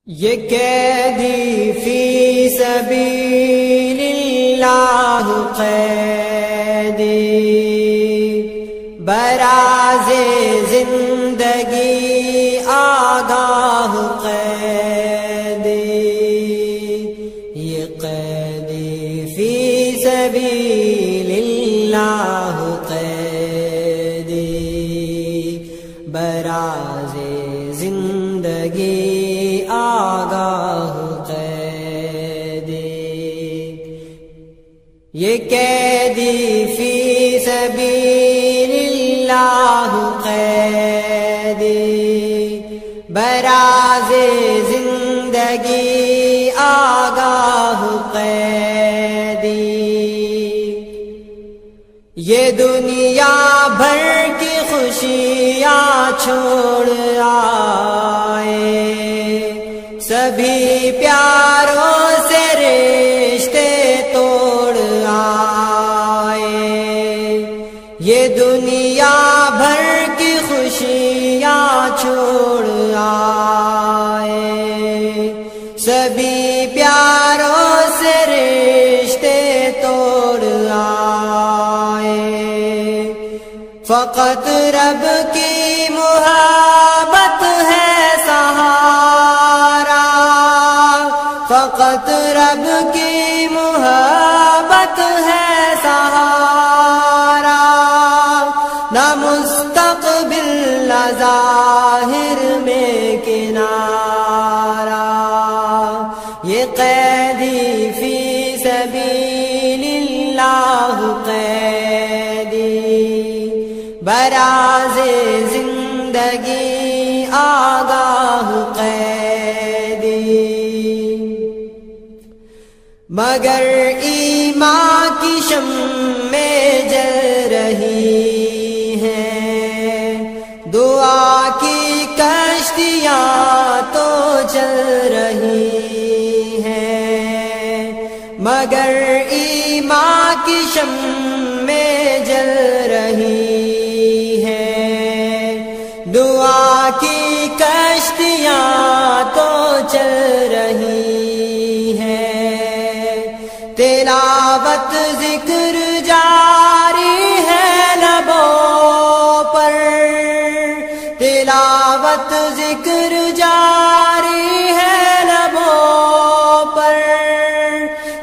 یہ قیدی فی سبیل اللہ قیدی براز زندگی آگاہ قیدی، یہ قیدی فی سبیل اللہ قیدی براز زندگی آگاہ قیدی، یہ قیدی فی سبیل اللہ قیدی براز زندگی آگاہ قیدی، یہ دنیا بھر کی خوشیاں چھوڑ آئے، سبھی پیاروں سے رشتے توڑ آئے، یہ دنیا بھر کی خوشیاں چھوڑ آئے، سبھی پیاروں سے رشتے توڑ آئے، فقط رب کی محبت ہے سہارا، فقط رب کی محبت ہے سہارا، نہ مستقبل نہ ظاہر میں کنارہ، یہ قیدی فی سبیل اللہ قیدی براز زندگی آگاہ قیدی، مگر ایمان کی شمعیں جل رہی ہیں، دعا کی کشتیاں تو چل رہی ہیں، مگر ایمان کی شمعیں جل رہی ہیں، دعا کی کشتیاں تو چل رہی ہیں، تلاوت ذکر جاری ہے لبوں پر، تلاوت ذکر جاری ہے لبوں پر،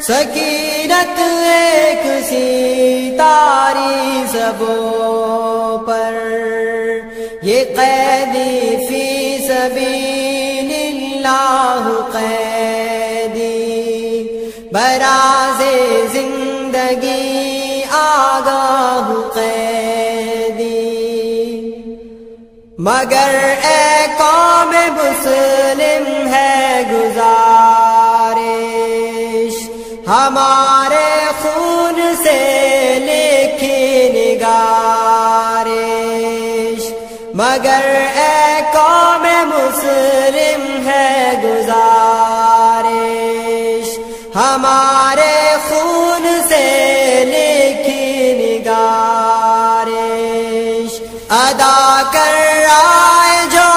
سکینت ایک سی تاری زبوں پر، یہ قیدی فی سبیل اللہ قیدی براز زندگی آگاہ قیدی، مگر اے قوم مسلم ہے گزارش، ہمارے خون سے لکھی نگارش، مگر اے قوم مسلم ہے گزارش، ہمارے خون سے لکھی نگارش، ادا کر آئے جو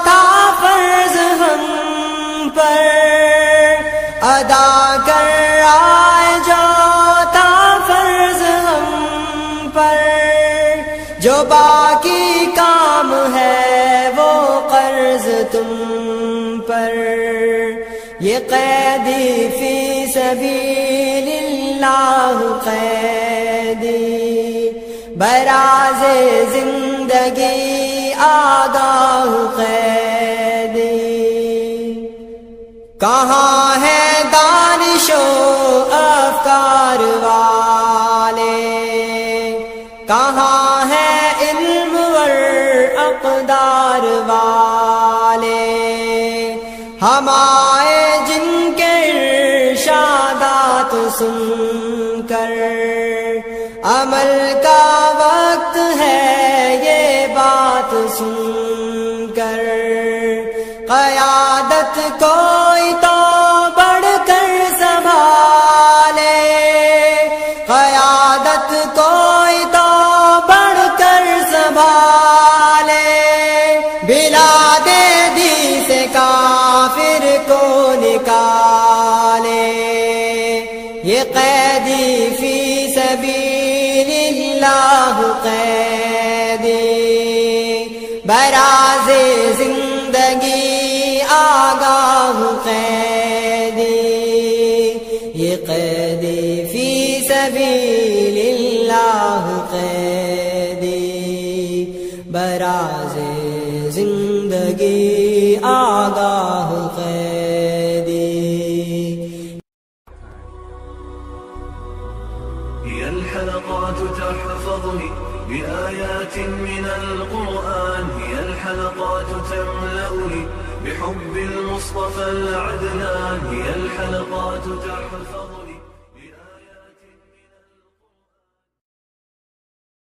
تھا فرض ہم پر، ادا کر آئے جو تھا فرض ہم پر، جو باقی کام ہے وہ قرض تم پر، یہ قیدی فی سبیل اللہ قیدی براز زندگی آگاہ قیدی، کہاں ہے دانش و افکار والے، کہاں ہے علم ور اقدار والے، ہم آئے جن کے ارشادات سن کر، عمل کا وقت ہے یہ بات سن کر، قیادت کوئی تو بڑھ کر سنبھالے، قیادت کوئی تو بڑھ کر سنبھالے، بلا دے دی سے کافر کو قیدی، براز زندگی آگاہ قیدی، یہ قیدی فی سبیل اللہ قیدی، براز زندگی آگاہ قیدی۔ هي الحلقات تحفظني بآيات من القرآن، هي الحلقات تملأني بحب المصطفى العدنان، هي الحلقات تحفظني